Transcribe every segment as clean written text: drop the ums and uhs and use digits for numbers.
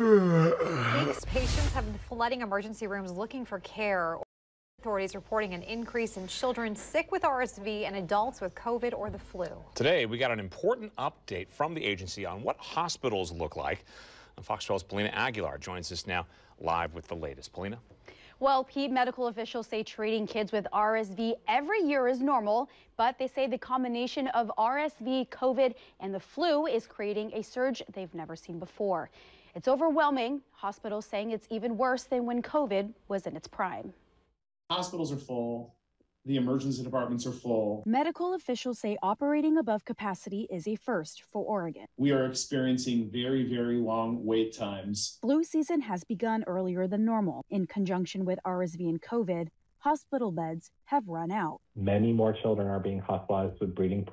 Weeks, patients have been flooding emergency rooms looking for care. Authorities reporting an increase in children sick with RSV and adults with COVID or the flu. Today, we got an important update from the agency on what hospitals look like. And Fox 12's Paulina Aguilar joins us now live with the latest. Paulina? Well, medical officials say treating kids with RSV every year is normal, but they say the combination of RSV, COVID, and the flu is creating a surge they've never seen before. It's overwhelming. Hospitals saying it's even worse than when COVID was in its prime. Hospitals are full. The emergency departments are full. Medical officials say operating above capacity is a first for Oregon. We are experiencing very, very long wait times. Flu season has begun earlier than normal. In conjunction with RSV and COVID, hospital beds have run out. Many more children are being hospitalized with breathing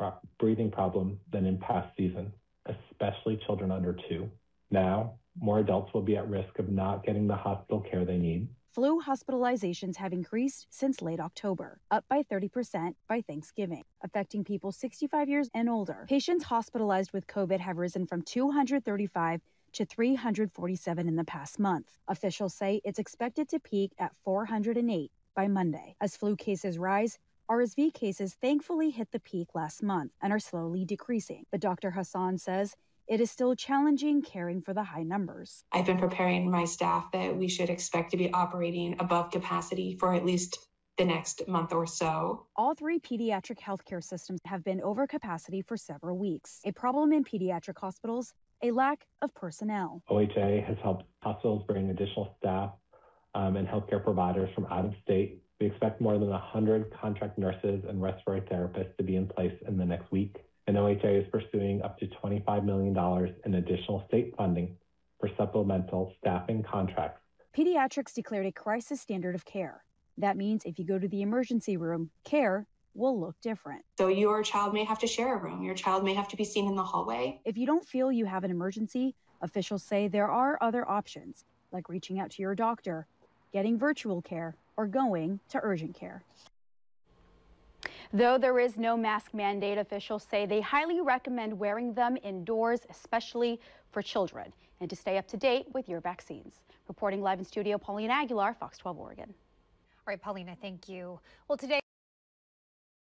problems than in past seasons, especially children under 2. Now, more adults will be at risk of not getting the hospital care they need. Flu hospitalizations have increased since late October, up by 30% by Thanksgiving, affecting people 65 years and older. Patients hospitalized with COVID have risen from 235 to 347 in the past month. Officials say it's expected to peak at 408 by Monday. As flu cases rise, RSV cases thankfully hit the peak last month and are slowly decreasing. But Dr. Hassan says it is still challenging caring for the high numbers. I've been preparing my staff that we should expect to be operating above capacity for at least the next month or so. All 3 pediatric healthcare systems have been over capacity for several weeks. A problem in pediatric hospitals, a lack of personnel. OHA has helped hospitals bring additional staff and healthcare providers from out of state. We expect more than 100 contract nurses and respiratory therapists to be in place in the next week. And OHA is pursuing up to $25 million in additional state funding for supplemental staffing contracts. Pediatrics declared a crisis standard of care. That means if you go to the emergency room, care will look different. So your child may have to share a room. Your child may have to be seen in the hallway. If you don't feel you have an emergency, officials say there are other options, like reaching out to your doctor, getting virtual care, or going to urgent care. Though there is no mask mandate, officials say they highly recommend wearing them indoors, especially for children, and to stay up to date with your vaccines. Reporting live in studio, Paulina Aguilar, Fox 12 Oregon. All right, Paulina, thank you. Well, today